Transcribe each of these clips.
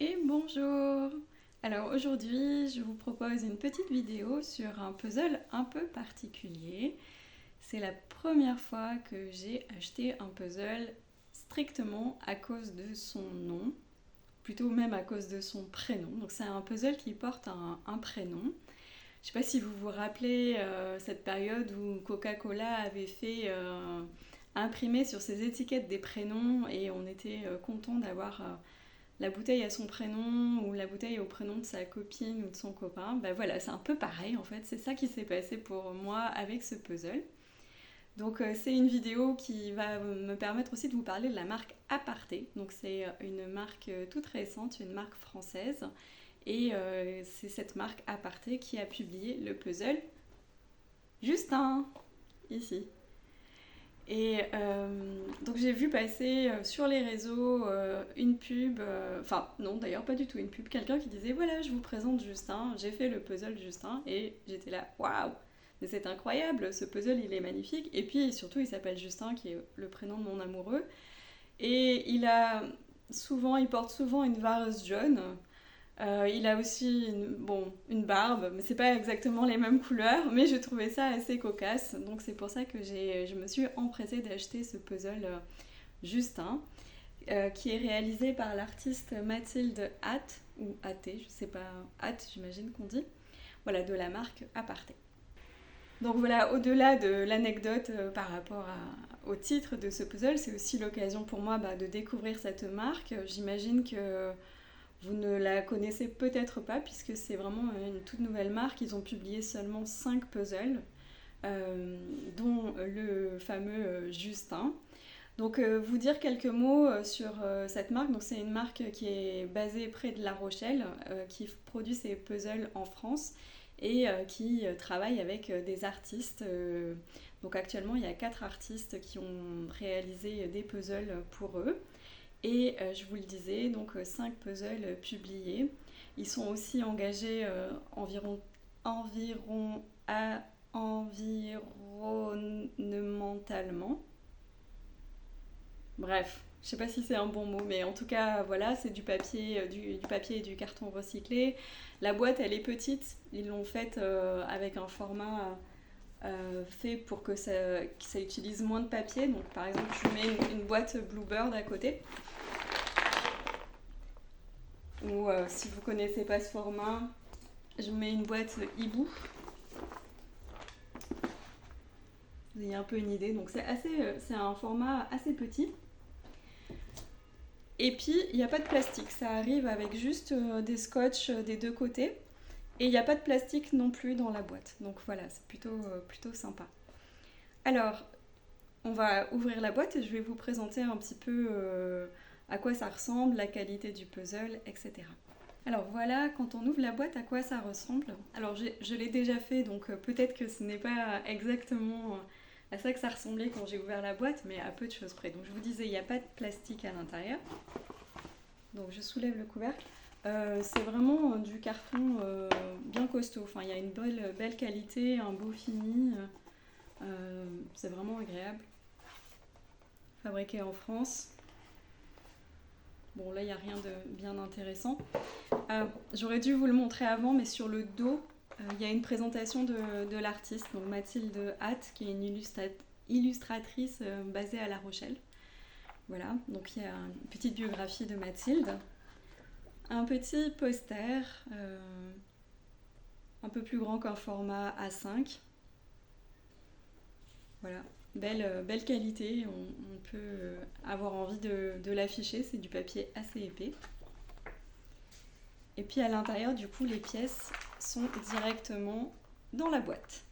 Et bonjour! Alors aujourd'hui, je vous propose une petite vidéo sur un puzzle un peu particulier. C'est la première fois que j'ai acheté un puzzle strictement à cause de son nom, plutôt même à cause de son prénom. Donc c'est un puzzle qui porte un prénom. Je ne sais pas si vous vous rappelez cette période où Coca-Cola avait fait imprimer sur ses étiquettes des prénoms et on était content d'avoir la bouteille à son prénom ou la bouteille au prénom de sa copine ou de son copain. Ben voilà, c'est un peu pareil en fait, c'est ça qui s'est passé pour moi avec ce puzzle. Donc c'est une vidéo qui va me permettre aussi de vous parler de la marque Aparté. Donc c'est une marque toute récente, une marque française. Et c'est cette marque Aparté qui a publié le puzzle Justin, ici. Et donc j'ai vu passer sur les réseaux une pub, enfin non d'ailleurs pas du tout une pub, quelqu'un qui disait voilà je vous présente Justin, j'ai fait le puzzle Justin et j'étais là waouh, mais c'est incroyable, ce puzzle il est magnifique et puis surtout il s'appelle Justin qui est le prénom de mon amoureux et il porte souvent une vareuse jaune. Il a aussi une barbe, mais c'est pas exactement les mêmes couleurs, mais je trouvais ça assez cocasse, donc c'est pour ça que je me suis empressée d'acheter ce puzzle Justin, qui est réalisé par l'artiste Mathilde Hatt, ou Hatté, je sais pas, Hatt j'imagine qu'on dit, voilà, de la marque Aparté. Donc voilà, au-delà de l'anecdote par rapport au titre de ce puzzle, c'est aussi l'occasion pour moi de découvrir cette marque. J'imagine que vous ne la connaissez peut-être pas puisque c'est vraiment une toute nouvelle marque. Ils ont publié seulement 5 puzzles, dont le fameux Justin. Donc vous dire quelques mots sur cette marque. Donc c'est une marque qui est basée près de La Rochelle, qui produit ses puzzles en France et qui travaille avec des artistes. Donc actuellement il y a 4 artistes qui ont réalisé des puzzles pour eux. Et je vous le disais, donc 5 puzzles publiés. Ils sont aussi engagés environ environnementalement. Bref, je sais pas si c'est un bon mot, mais en tout cas, voilà, c'est du papier, du papier et du carton recyclé. La boîte, elle est petite. Ils l'ont faite avec un format fait pour que ça utilise moins de papier. Donc, par exemple, je mets une boîte Bluebird à côté. Ou si vous connaissez pas ce format, je mets une boîte hibou. Vous avez un peu une idée. Donc c'est un format assez petit. Et puis il n'y a pas de plastique. Ça arrive avec juste des scotch des deux côtés. Et il n'y a pas de plastique non plus dans la boîte. Donc voilà, c'est plutôt sympa. Alors, on va ouvrir la boîte et je vais vous présenter un petit peu à quoi ça ressemble, la qualité du puzzle, etc. Alors voilà, quand on ouvre la boîte, à quoi ça ressemble. Alors je l'ai déjà fait, donc peut-être que ce n'est pas exactement à ça que ça ressemblait quand j'ai ouvert la boîte, mais à peu de choses près. Donc je vous disais, il n'y a pas de plastique à l'intérieur. Donc je soulève le couvercle. C'est vraiment du carton bien costaud. Enfin, il y a une belle qualité, un beau fini. C'est vraiment agréable. Fabriqué en France. Bon, là, il n'y a rien de bien intéressant. J'aurais dû vous le montrer avant, mais sur le dos, il y a une présentation de l'artiste, donc Mathilde Hatt, qui est une illustratrice basée à La Rochelle. Voilà, donc il y a une petite biographie de Mathilde. Un petit poster, un peu plus grand qu'un format A5. Voilà, belle qualité, on peut avoir envie de l'afficher, c'est du papier assez épais. Et puis à l'intérieur, du coup, les pièces sont directement dans la boîte.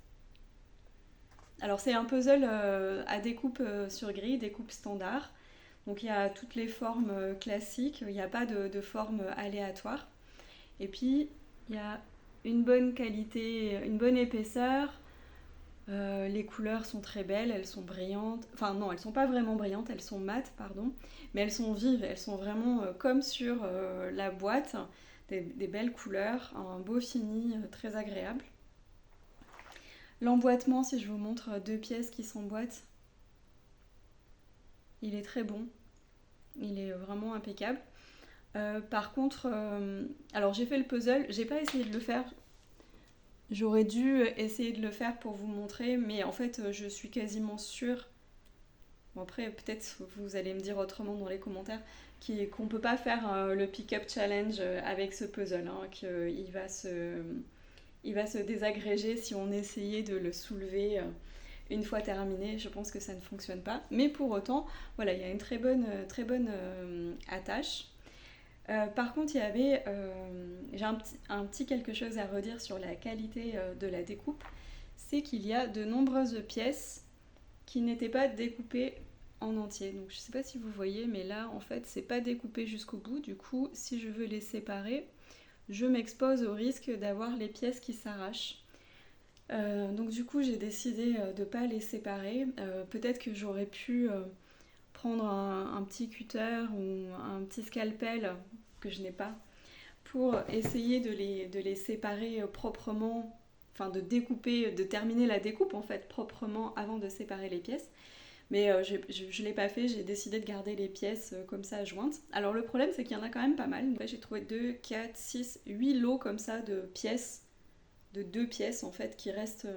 Alors c'est un puzzle à découpe sur grille, découpe standard. Donc il y a toutes les formes classiques, il n'y a pas de forme aléatoire. Et puis il y a une bonne qualité, une bonne épaisseur. Les couleurs sont très belles, elles sont brillantes. Enfin non, elles sont pas vraiment brillantes, elles sont mates, pardon. Mais elles sont vives, elles sont vraiment comme sur la boîte. Des belles couleurs, un beau fini très agréable. L'emboîtement, si je vous montre 2 pièces qui s'emboîtent, il est très bon. Il est vraiment impeccable. Par contre, alors j'ai fait le puzzle, j'ai pas essayé de le faire. J'aurais dû essayer de le faire pour vous montrer, mais en fait, je suis quasiment sûre. Bon, après, peut-être vous allez me dire autrement dans les commentaires qu'on peut pas faire le pick-up challenge avec ce puzzle, hein, il va se désagréger si on essayait de le soulever une fois terminé. Je pense que ça ne fonctionne pas. Mais pour autant, voilà, il y a une très bonne attache. Par contre, j'ai un petit quelque chose à redire sur la qualité de la découpe. C'est qu'il y a de nombreuses pièces qui n'étaient pas découpées en entier. Donc je ne sais pas si vous voyez, mais là en fait c'est pas découpé jusqu'au bout. Du coup, si je veux les séparer, je m'expose au risque d'avoir les pièces qui s'arrachent. Donc du coup j'ai décidé de ne pas les séparer. Peut-être que j'aurais pu prendre un petit cutter ou un petit scalpel que je n'ai pas pour essayer de les séparer proprement, enfin de découper, de terminer la découpe en fait proprement avant de séparer les pièces. Mais je ne l'ai pas fait, j'ai décidé de garder les pièces comme ça jointes. Alors le problème c'est qu'il y en a quand même pas mal. J'ai trouvé 2, 4, 6, 8 lots comme ça de pièces, de 2 pièces en fait qui restent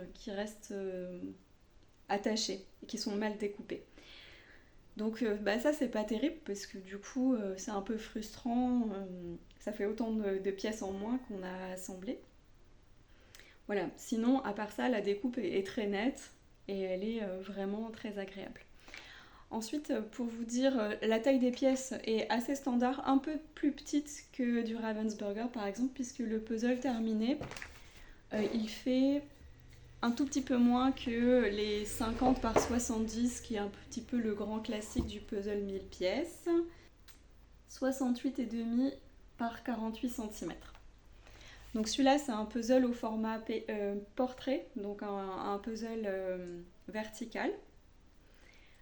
attachées et qui sont mal découpées. Donc ça c'est pas terrible parce que du coup c'est un peu frustrant, ça fait autant de pièces en moins qu'on a assemblées. Voilà, sinon à part ça la découpe est très nette et elle est vraiment très agréable. Ensuite, pour vous dire, la taille des pièces est assez standard, un peu plus petite que du Ravensburger par exemple, puisque le puzzle terminé, il fait un tout petit peu moins que les 50 par 70, qui est un petit peu le grand classique du puzzle 1000 pièces. 68,5 par 48 cm. Donc celui-là, c'est un puzzle au format portrait, donc un puzzle vertical.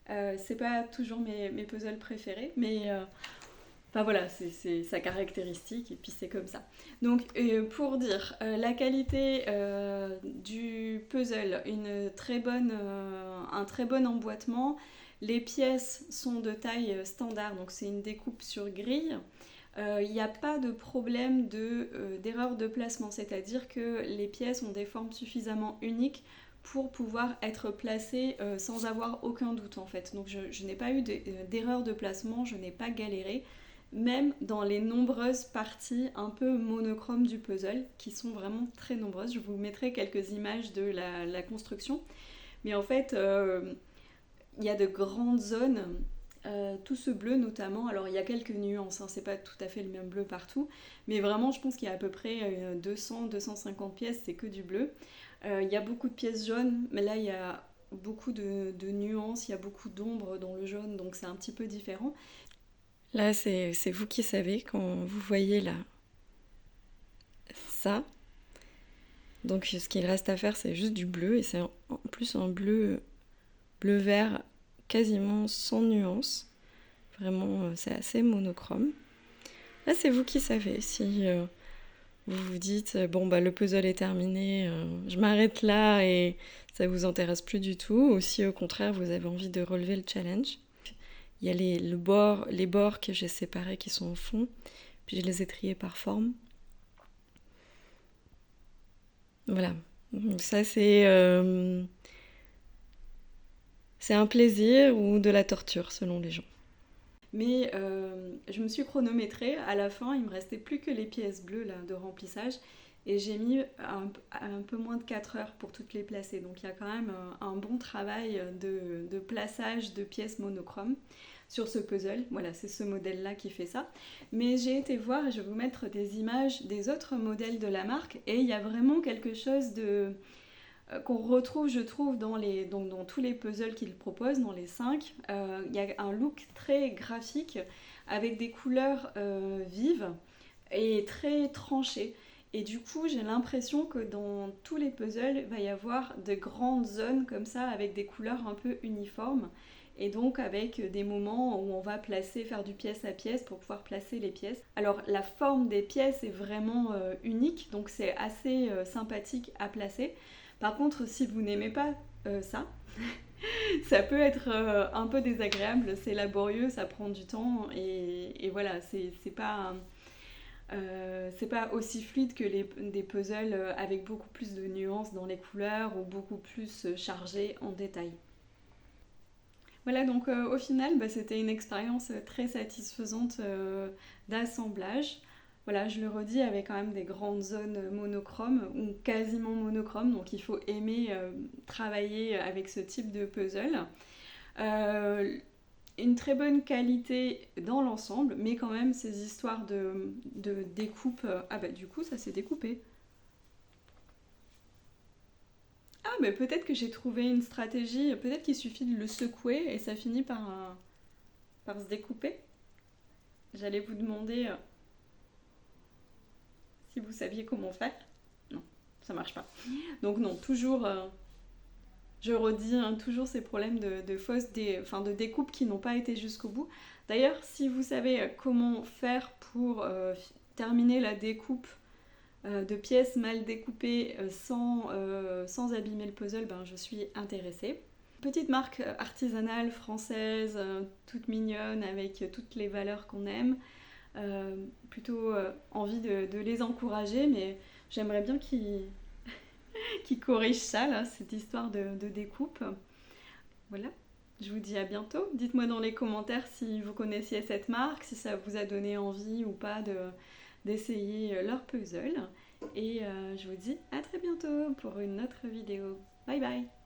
C'est pas toujours mes puzzles préférés, mais enfin voilà, c'est sa caractéristique et puis c'est comme ça. Donc pour dire, la qualité du puzzle, un très bon emboîtement. Les pièces sont de taille standard, donc c'est une découpe sur grille. Il n'y a pas de problème d'erreur de placement, c'est-à-dire que les pièces ont des formes suffisamment uniques pour pouvoir être placées sans avoir aucun doute en fait. Donc je n'ai pas eu d'erreur de placement, je n'ai pas galéré, même dans les nombreuses parties un peu monochromes du puzzle, qui sont vraiment très nombreuses. Je vous mettrai quelques images de la construction. Mais en fait, il y a de grandes zones, tout ce bleu notamment. Alors il y a quelques nuances, hein, c'est pas tout à fait le même bleu partout, mais vraiment je pense qu'il y a à peu près 200-250 pièces, c'est que du bleu. Il y a beaucoup de pièces jaunes, mais là il y a beaucoup de nuances, il y a beaucoup d'ombre dans le jaune, donc c'est un petit peu différent. Là c'est vous qui savez quand vous voyez là ça. Donc ce qu'il reste à faire c'est juste du bleu, et c'est en plus un bleu vert quasiment sans nuance. Vraiment c'est assez monochrome. Là c'est vous qui savez si vous vous dites bon bah le puzzle est terminé, je m'arrête là et ça vous intéresse plus du tout, ou si au contraire vous avez envie de relever le challenge. Il y a les bords que j'ai séparés qui sont au fond, puis je les ai triés par forme. Voilà, donc ça c'est un plaisir ou de la torture selon les gens. Mais je me suis chronométrée, à la fin il me restait plus que les pièces bleues là, de remplissage, et j'ai mis un peu moins de 4 heures pour toutes les placer. Donc il y a quand même un bon travail de plaçage de pièces monochromes sur ce puzzle. Voilà, c'est ce modèle-là qui fait ça. Mais j'ai été voir, et je vais vous mettre des images des autres modèles de la marque, et il y a vraiment quelque chose qu'on retrouve, je trouve, dans tous les puzzles qu'ils proposent, dans les 5. Il y a un look très graphique, avec des couleurs vives et très tranchées. Et du coup, j'ai l'impression que dans tous les puzzles, il va y avoir de grandes zones comme ça, avec des couleurs un peu uniformes. Et donc avec des moments où on va faire du pièce à pièce pour pouvoir placer les pièces. Alors la forme des pièces est vraiment unique, donc c'est assez sympathique à placer. Par contre, si vous n'aimez pas ça, Ça peut être un peu désagréable, c'est laborieux, ça prend du temps et voilà, c'est pas aussi fluide que des puzzles avec beaucoup plus de nuances dans les couleurs ou beaucoup plus chargés en détails. Voilà, donc au final, bah, c'était une expérience très satisfaisante d'assemblage. Voilà, je le redis, avec quand même des grandes zones monochromes ou quasiment monochromes, donc il faut aimer travailler avec ce type de puzzle. Euh, une très bonne qualité dans l'ensemble, mais quand même ces histoires de découpe. Ah bah du coup ça s'est découpé. Ah mais peut-être que j'ai trouvé une stratégie, peut-être qu'il suffit de le secouer et ça finit par se découper. J'allais vous demander si vous saviez comment faire. Non, ça marche pas. Donc non, toujours, je redis, hein, toujours ces problèmes de découpe qui n'ont pas été jusqu'au bout. D'ailleurs, si vous savez comment faire pour terminer la découpe de pièces mal découpées sans abîmer le puzzle, ben, je suis intéressée. Petite marque artisanale française, toute mignonne, avec toutes les valeurs qu'on aime. Plutôt envie de les encourager, mais j'aimerais bien qu'ils corrigent ça, là, cette histoire de découpe. Voilà, je vous dis à bientôt. Dites-moi dans les commentaires si vous connaissiez cette marque, si ça vous a donné envie ou pas d'essayer leur puzzle. Et je vous dis à très bientôt pour une autre vidéo. Bye bye!